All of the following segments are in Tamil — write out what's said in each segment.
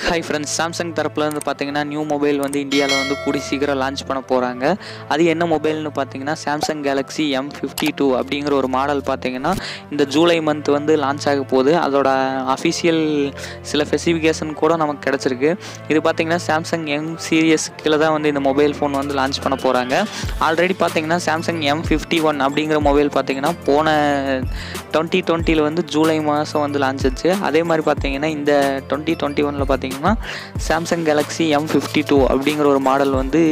Hi friends, Samsung தரப்புல இருந்து பாத்தீங்கன்னா நியூ மொபைல் வந்து இந்தியால வந்து கூடி சீக்கிரம் லான்ச் பண்ண போறாங்க. அது என்ன மொபைல்னு பாத்தீங்கன்னா Samsung Galaxy M52 அப்படிங்கிற ஒரு மாடல் பாத்தீங்கன்னா இந்த ஜூலை மந்த் வந்து லான்ச் ஆக போகுது. அதோட அஃபிஷியல் சில ஸ்பெசிஃபிகேஷன் கூட நமக்கு கிடைச்சிருக்கு. இது பாத்தீங்கன்னா Samsung M சீரிஸ் கீழ தான் வந்து இந்த மொபைல் ஃபோன் வந்து லான்ச் பண்ண போறாங்க. ஆல்ரெடி பாத்தீங்கன்னா Samsung M51 அப்படிங்கிற மொபைல் பாத்தீங்கன்னா போன 2020ல வந்து ஜூலை மாதம் வந்து லான்ச் ஆச்சு. அதே மாதிரி பாத்தீங்கன்னா இந்த 2021ல பாத்தீங்கன்னா Samsung Galaxy M52 அப்படிங்கிற ஒரு மாடல் வந்து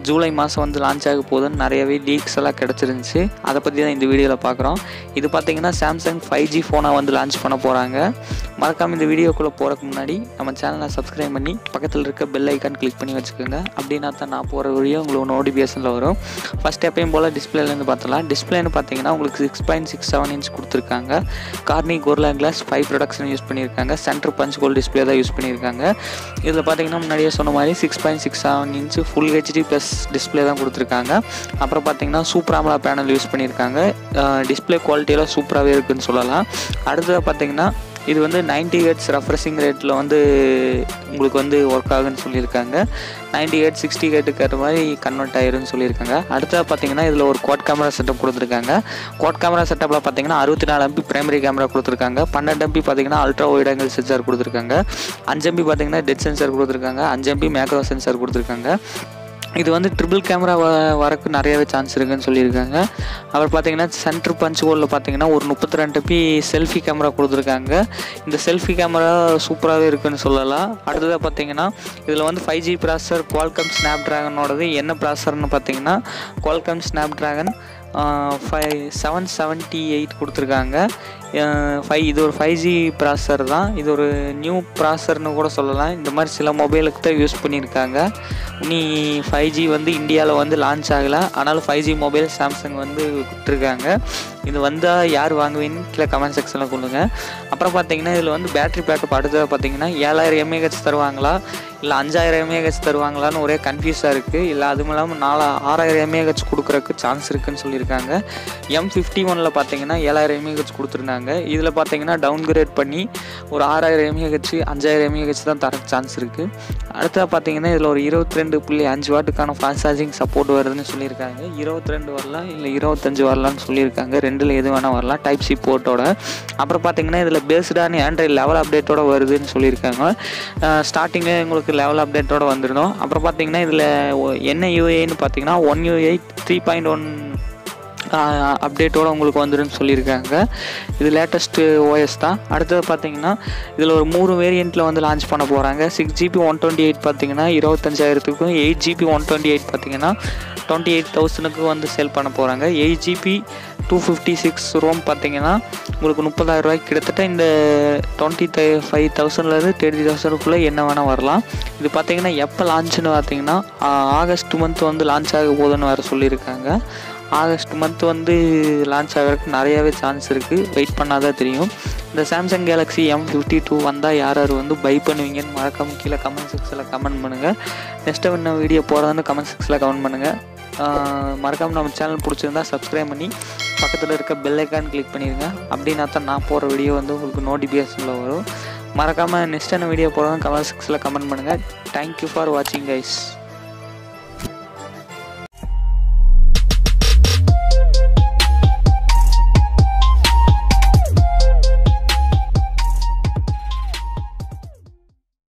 ஜூலை மாதம் வந்து லான்ச் ஆக போகுதுன்னு நிறையவே லீக்ஸ் எல்லாம் கிடச்சிருந்துச்சு. அதை பற்றி தான் இந்த வீடியோவில் பார்க்குறோம். இது பார்த்திங்கன்னா Samsung 5G ஃபோனாக வந்து லான்ச் பண்ண போகிறாங்க. மறக்காமல் இந்த வீடியோக்குள்ளே போகிறதுக்கு முன்னாடி நம்ம சேனலை சப்ஸ்கிரைப் பண்ணி பக்கத்தில் இருக்க பெல் ஐக்கான் கிளிக் பண்ணி வச்சுக்கோங்க. அப்படின்னா தான் நான் போகிற வீடியோ உங்களுக்கு நோட்டிஃபிகேஷனில் வரும். ஃபஸ்ட் எப்பயும் போல் டிஸ்பிளேலேருந்து பார்த்தலாம். டிஸ்பிளேன்னு பார்த்தீங்கன்னா உங்களுக்கு 6.67 இன்ச் கொடுத்துருக்காங்க. Corning Gorilla glass 5 protection use பண்ணியிருக்காங்க. சென்டர் பஞ்ச் கோல் டிஸ்பிளே தான் யூஸ் பண்ணியிருக்காங்க. இதில் பார்த்தீங்கன்னா முன்னாடியே சொன்ன மாதிரி 6.67 inch full HD plus display தான் கொடுத்துருக்காங்க. அப்புறம் பார்த்தீங்கன்னா சூப்பர் AMOLED பேனல் யூஸ் பண்ணியிருக்காங்க. டிஸ்பிளே குவாலிட்டியெல்லாம் சூப்பராகவே இருக்குதுன்னு சொல்லலாம். அடுத்தது பார்த்தீங்கன்னா இது வந்து 90 Hz ரெஃப்ரெஷிங் ரேட்டில் வந்து உங்களுக்கு வந்து ஒர்க் ஆகுன்னு சொல்லியிருக்காங்க. 90 Hz 60 Hzக்கு ஏற்ற மாதிரி கன்வெர்ட் ஆயிருன்னு சொல்லியிருக்காங்க. அடுத்தது பார்த்தீங்கன்னா இதில் ஒரு குவாட் கேமரா செட்டப் கொடுத்துருக்காங்க. குவாட் கேமரா செட்டப்பில் பார்த்தீங்கன்னா 64 MP பிரைமரி கேமரா கொடுத்துருக்காங்க. 12 MP பார்த்தீங்கன்னா அல்ட்ரா வைட் ஆங்கிள் சென்சார் கொடுத்துருக்காங்க. 5 MP பார்த்தீங்கன்னா டெட் சென்சார் கொடுத்துருக்காங்க. 5 MP மேக்ரோ சென்சார் கொடுத்துருக்காங்க. இது வந்து ட்ரிபிள் கேமரா வரக்கு நிறையவே சான்ஸ் இருக்குன்னு சொல்லியிருக்காங்க. அப்புறம் பார்த்தீங்கன்னா சென்டர் பஞ்ச் ஹோலில் பார்த்தீங்கன்னா ஒரு 32 MP செல்ஃபி கேமரா கொடுத்துருக்காங்க. இந்த செல்ஃபி கேமரா சூப்பராகவே இருக்குன்னு சொல்லலாம். அடுத்ததாக பார்த்தீங்கன்னா இதில் வந்து 5G ப்ராசஸர் Qualcomm Snapdragonோடது என்ன ப்ராசஸர்னு பார்த்தீங்கன்னா Qualcomm Snapdragon 778 கொடுத்துருக்காங்க. இது ஒரு 5G ப்ராசஸர் தான். இது ஒரு நியூ ப்ராசஸர்னு கூட சொல்லலாம். இந்த மாதிரி சில மொபைலுக்கு தான் யூஸ் பண்ணியிருக்காங்க. இனி 5G வந்து இந்தியாவில் வந்து லான்ச் ஆகலை. ஆனாலும் 5G மொபைல் சாம்சங் வந்து விட்டுருக்காங்க. இது வந்தால் யார் வாங்குவீன்னு கீழே கமெண்ட் செக்ஷனில் கொடுங்க. அப்புறம் பார்த்தீங்கன்னா இதில் வந்து பேட்டரி பேக்கப் அடுத்தது பார்த்தீங்கன்னா 7000 mAh தருவாங்களா இல்லை 5000 mAh தருவாங்களான்னு ஒரே கன்ஃபியூஸாக இருக்குது. இல்லை அதுவும் இல்லாமல் 6000 mAh கொடுக்குறக்கு சான்ஸ் இருக்குதுன்னு சொல்லியிருக்காங்க. M51ல் பார்த்தீங்கன்னா 7000 mAh கொடுத்துருந்தாங்க. இதில் பார்த்தீங்கன்னா டவுன்கிரேட் பண்ணி ஒரு 6000 mAh 5000 mAh தான் தர சான்ஸ் இருக்குது. அடுத்தது பார்த்தீங்கன்னா இதில் ஒரு 22.5 வாட்டுக்கான ஃபாஸ்ட் சார்ஜிங் சப்போர்ட் வருதுன்னு சொல்லியிருக்காங்க. 22 வரலாம் இல்லை 25 வரலான்னு சொல்லியிருக்காங்க. ரெண்டில் எது வேணால் வரலாம் டைப் சி போர்ட்டோட. அப்புறம் பார்த்தீங்கன்னா இதில் பேஸ்டான ஆண்ட்ராய்டு லெவல் அப்டேட்டோட வருதுன்னு சொல்லியிருக்காங்க. ஸ்டார்டிங்கில் உங்களுக்கு லெவல் அப்டேட்டோட வந்துடும். அப்புறம் பார்த்தீங்கன்னா இதில் என்ன யூஏன்னு பார்த்தீங்கன்னா 1UI 3.1 அப்டேட்டோடு உங்களுக்கு வந்துடுன்னு சொல்லியிருக்காங்க. இது லேட்டஸ்ட்டு OS தான். அடுத்தது பார்த்தீங்கன்னா இதில் ஒரு 3 வேரியண்ட்டில் வந்து லான்ச் பண்ண போகிறாங்க. 6GB 128 பார்த்தீங்கன்னா 25,000க்கும் 8GB 128 பார்த்தீங்கன்னா 28,000க்கு வந்து சேல் பண்ண போகிறாங்க. 8GB 256 ROM பார்த்தீங்கன்னா உங்களுக்கு 30,000 ரூபாய்க்கு கிட்டத்தட்ட இந்த 25,000லேருந்து 30,000க்குள்ளே என்ன வேணால் வரலாம். இது பார்த்தீங்கன்னா எப்போ லான்ச்சுன்னு பார்த்தீங்கன்னா ஆகஸ்ட் மந்த் வந்து லான்ச் ஆக போகுதுன்னு வேறு சொல்லியிருக்காங்க. ஆகஸ்ட் மந்த் வந்து லான்ச் ஆகிறதுக்கு நிறையாவே சான்ஸ் இருக்குது. வெயிட் பண்ணாதான் தெரியும். இந்த Samsung Galaxy M52 வந்தால் யார் யார் வந்து பை பண்ணுவீங்கன்னு மறக்காமல் கீழே கமெண்ட் செக்ஷனில் கமெண்ட் பண்ணுங்கள். நெக்ஸ்ட்டு என்ன வீடியோ போகிறதுன்னு கமெண்ட் செக்ஷனில் கமெண்ட் பண்ணுங்கள். மறக்காமல் நம்ம சேனல் பிடிச்சிருந்தா சப்ஸ்கிரைப் பண்ணி பக்கத்தில் இருக்க பெல் ஐக்கான் கிளிக் பண்ணிடுங்க. அப்படின்னா தான் நான் போகிற வீடியோ வந்து உங்களுக்கு நோட்டிஃபிகேஷனில் வரும். மறக்காமல் நெக்ஸ்ட் என்ன வீடியோ போகிறதுன்னு கமெண்ட் செக்ஷனில் கமெண்ட் பண்ணுங்கள். தேங்க்யூ ஃபார் வாட்சிங் கைஸ்.